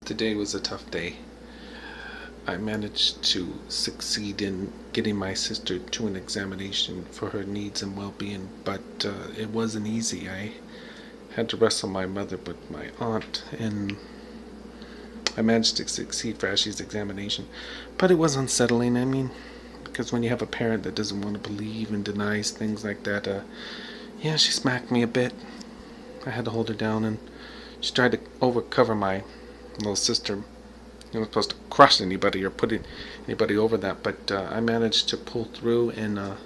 Today was a tough day. I managed to succeed in getting my sister to an examination for her needs and well-being, but it wasn't easy. I had to wrestle my mother with my aunt, and I managed to succeed for Ashley's examination. But it was unsettling. Because when you have a parent that doesn't want to believe and denies things like that, yeah, she smacked me a bit. I had to hold her down, and she tried to overcover my little sister. You're not supposed to crush anybody or put anybody over that, but I managed to pull through, and I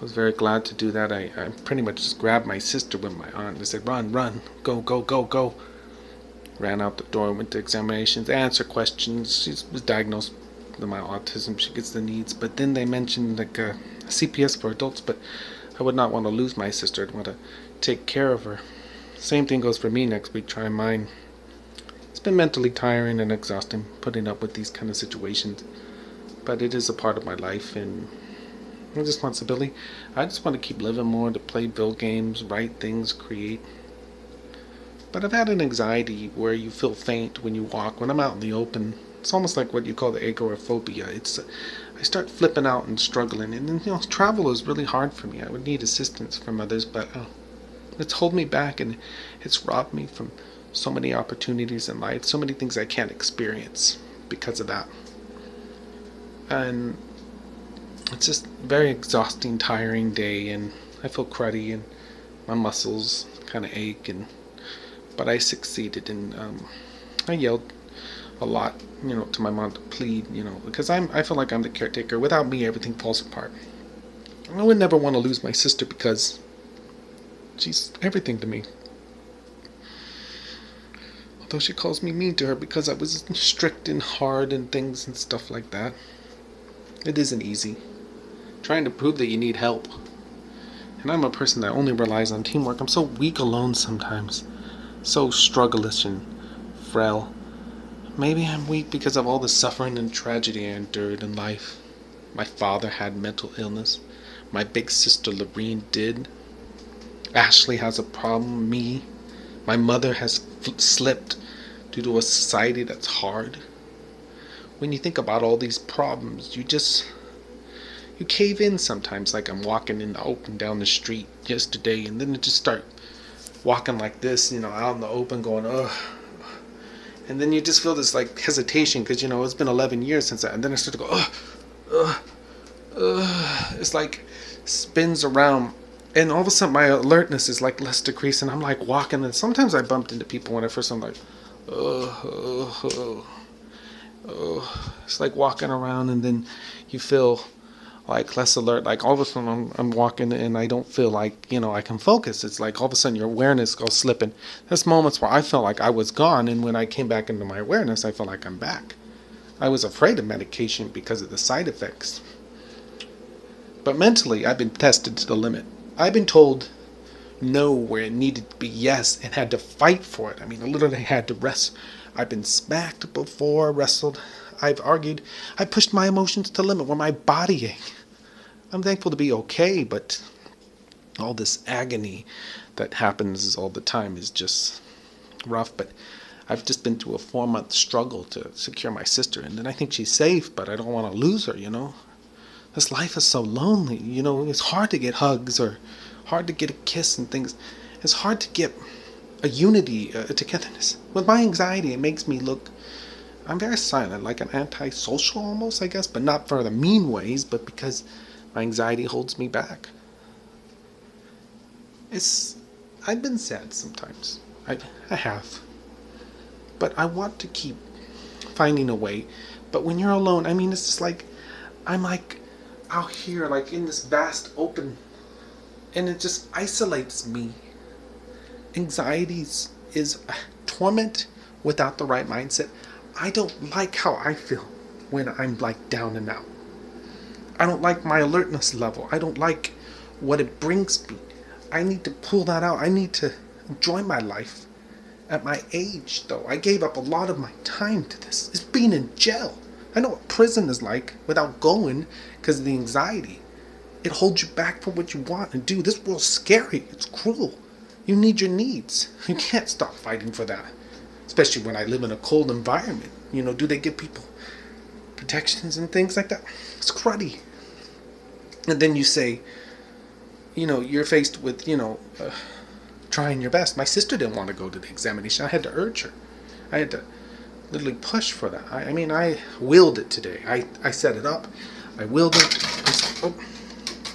was very glad to do that. I pretty much just grabbed my sister with my aunt and said, "Run, run, go, go, go, go." Ran out the door, went to examinations, answered questions. She was diagnosed with my autism. She gets the needs, but then they mentioned like a CPS for adults, but I would not want to lose my sister. I'd want to take care of her. Same thing goes for me next week, trying mine. It's been mentally tiring and exhausting putting up with these kind of situations, but it is a part of my life and responsibility. I just want to keep living more, to play video games, write things, create. But I've had an anxiety where you feel faint when you walk. When I'm out in the open, it's almost like what you call the agoraphobia. I start flipping out and struggling, and then travel is really hard for me. I would need assistance from others, but it's held me back, and it's robbed me from so many opportunities in life, so many things I can't experience because of that. And it's just a very exhausting, tiring day, and I feel cruddy, and my muscles kind of ache, but I succeeded, and I yelled a lot, to my mom to plead, because I feel like I'm the caretaker. Without me, everything falls apart. I would never want to lose my sister because she's everything to me. Although she calls me mean to her because I was strict and hard and things and stuff like that. It isn't easy. Trying to prove that you need help. And I'm a person that only relies on teamwork. I'm so weak alone sometimes. So struggleless and frail. Maybe I'm weak because of all the suffering and tragedy I endured in life. My father had mental illness. My big sister Lorene did. Ashley has a problem. Me. My mother has slipped due to a society that's hard. When you think about all these problems, you cave in sometimes. Like I'm walking in the open down the street yesterday, and then I just start walking like this, out in the open going, ugh. And then you just feel this like hesitation because, it's been 11 years since that. And then I start to go, ugh, ugh, ugh. It's like spins around. And all of a sudden my alertness is like less decreased, and I'm like walking, and sometimes I bumped into people when I first, I'm like, oh. It's like walking around, and then you feel like less alert. Like all of a sudden I'm walking and I don't feel like, I can focus. It's like all of a sudden your awareness goes slipping. There's moments where I felt like I was gone, and when I came back into my awareness, I felt like I'm back. I was afraid of medication because of the side effects. But mentally, I've been tested to the limit. I've been told no where it needed to be yes, and had to fight for it. I literally had to wrestle. I've been smacked before, wrestled. I've argued. I pushed my emotions to the limit where my body ached. I'm thankful to be okay, but all this agony that happens all the time is just rough. But I've just been through a 4-month struggle to secure my sister, and then I think she's safe, but I don't want to lose her, This life is so lonely, It's hard to get hugs or hard to get a kiss and things. It's hard to get a unity, a togetherness. With my anxiety, it makes me look, I'm very silent, like an antisocial almost, I guess, but not for the mean ways, but because my anxiety holds me back. I've been sad sometimes. I have. But I want to keep finding a way. But when you're alone, it's just like, I'm like out here, like in this vast open, and it just isolates me. Anxiety is torment without the right mindset. I don't like how I feel when I'm like down and out. I don't like my alertness level. I don't like what it brings me. I need to pull that out. I need to enjoy my life. At my age, though, I gave up a lot of my time to this. It's being in jail. I know what prison is like without going because of the anxiety. It holds you back from what you want to do. This world's scary. It's cruel. You need your needs. You can't stop fighting for that. especially when I live in a cold environment. Do they give people protections and things like that? It's cruddy. And then you say, you're faced with, trying your best. My sister didn't want to go to the examination. I had to urge her. I had to literally push for that. I willed it today. I set it up. I willed it.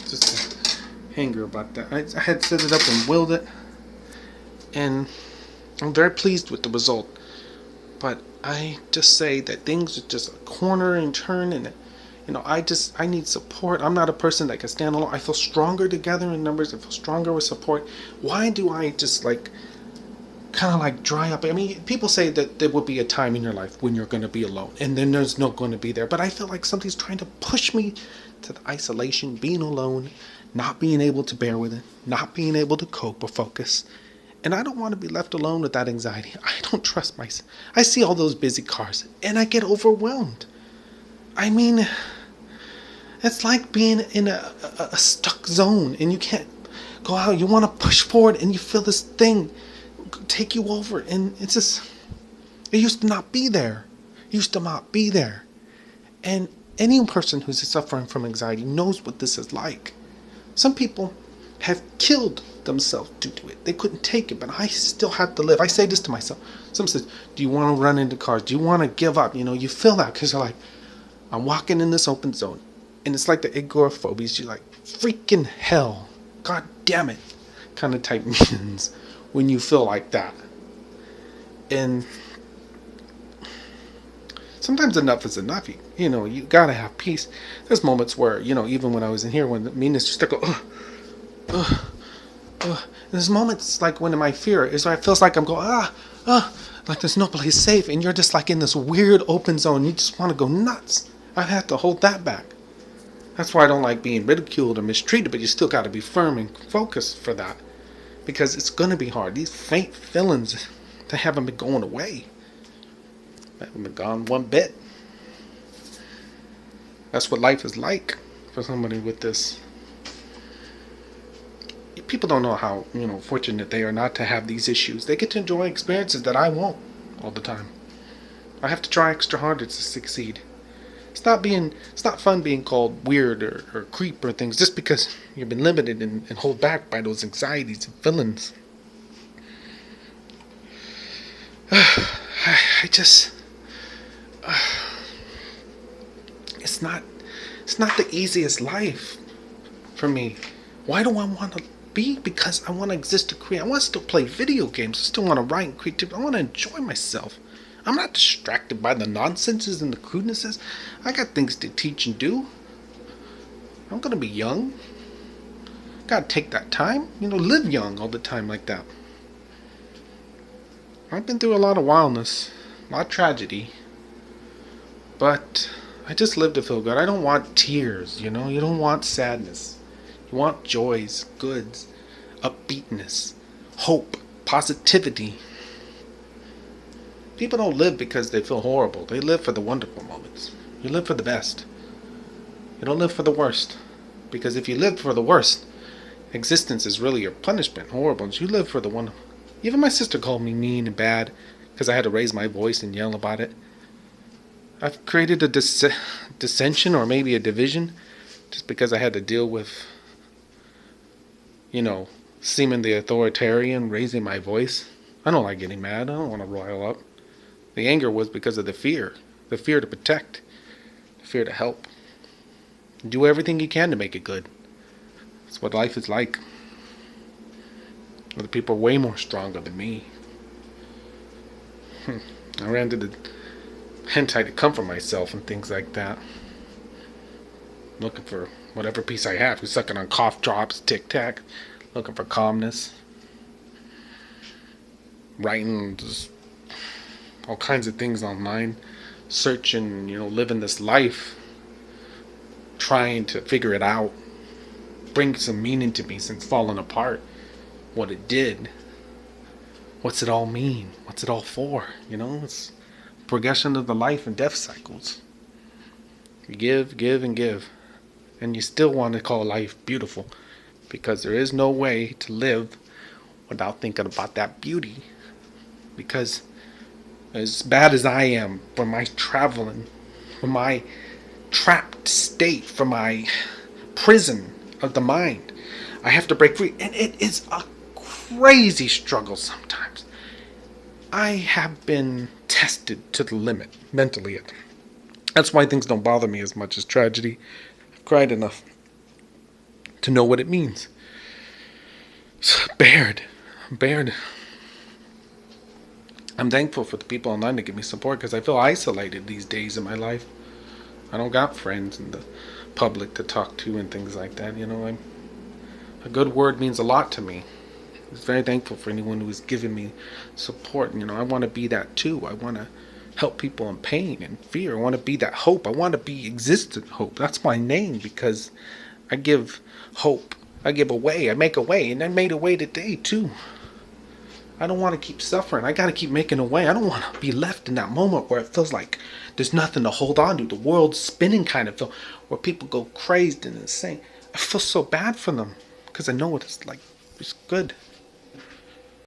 Just a hanger about that. I had set it up and willed it. And I'm very pleased with the result. But I just say that things are just a corner and turn, and I need support. I'm not a person that can stand alone. I feel stronger together in numbers. I feel stronger with support. Why do I just kind of dry up? I mean, people say that there will be a time in your life when you're going to be alone, and then there's no going to be there. But I feel like something's trying to push me to the isolation, being alone, not being able to bear with it, not being able to cope or focus. And I don't want to be left alone with that anxiety. I don't trust myself. I see all those busy cars, and I get overwhelmed. I mean, it's like being in a stuck zone, and you can't go out. You want to push forward, and you feel this thing take you over, and it's just, it used to not be there. It used to not be there. And any person who's suffering from anxiety knows what this is like. Some people have killed themselves due to it. They couldn't take it, but I still have to live. I say this to myself. Someone says, do you want to run into cars? Do you want to give up? You feel that because you're like, I'm walking in this open zone. And it's like the agoraphobias. You're like, freaking hell. God damn it. Kind of type means when you feel like that. And sometimes enough is enough. You gotta have peace. There's moments where, even when I was in here, when the meanness just go, there's moments like when my fear is, it feels like I'm going, like there's no place safe, and you're just like in this weird open zone. You just want to go nuts. I have to hold that back. That's why I don't like being ridiculed or mistreated, but you still got to be firm and focused for that, because it's going to be hard. These faint feelings, they haven't been going away. They haven't been gone one bit. That's what life is like for somebody with this. People don't know how, fortunate they are not to have these issues. They get to enjoy experiences that I won't all the time. I have to try extra harder to succeed. It's not fun being called weird or creep or things just because you've been limited and held back by those anxieties and feelings. It's not the easiest life for me. Why do I want to be? Because I want to exist to create. I want to still play video games. I still want to write and create. I want to enjoy myself. I'm not distracted by the nonsenses and the crudenesses. I got things to teach and do. I'm going to be young. Got to take that time. Live young all the time like that. I've been through a lot of wildness, a lot of tragedy. But I just live to feel good. I don't want tears, You don't want sadness. You want joys, goods, upbeatness, hope, positivity. People don't live because they feel horrible. They live for the wonderful moments. You live for the best. You don't live for the worst. Because if you live for the worst, existence is really your punishment, horrible. You live for the wonderful. Even my sister called me mean and bad because I had to raise my voice and yell about it. I've created a dissension or maybe a division just because I had to deal with, seeming the authoritarian, raising my voice. I don't like getting mad. I don't want to rile up. The anger was because of the fear to protect, the fear to help. Do everything you can to make it good. That's what life is like. Other people are way more stronger than me. I ran to the hentai to comfort myself and things like that. Looking for whatever piece I have. We're sucking on cough drops, tic tac. Looking for calmness. Writing just all kinds of things online. Searching, living this life. Trying to figure it out. Bring some meaning to me since falling apart. What it did. What's it all mean? What's it all for? It's progression of the life and death cycles. You give, and give. And you still want to call life beautiful. Because there is no way to live without thinking about that beauty. Because as bad as I am for my traveling, for my trapped state, for my prison of the mind. I have to break free, and it is a crazy struggle sometimes. I have been tested to the limit mentally. That's why things don't bother me as much as tragedy. I've cried enough to know what it means. Bared. I'm thankful for the people online that give me support because I feel isolated these days in my life. I don't got friends in the public to talk to and things like that. A good word means a lot to me. I was very thankful for anyone who has given me support. I want to be that too. I want to help people in pain and fear. I want to be that hope. I want to be existent hope. That's my name because I give hope. I give away. I make a way. And I made a way today too. I don't want to keep suffering. I got to keep making a way. I don't want to be left in that moment where it feels like there's nothing to hold on to. The world's spinning kind of feel, where people go crazed and insane. I feel so bad for them because I know what it's like. It's good.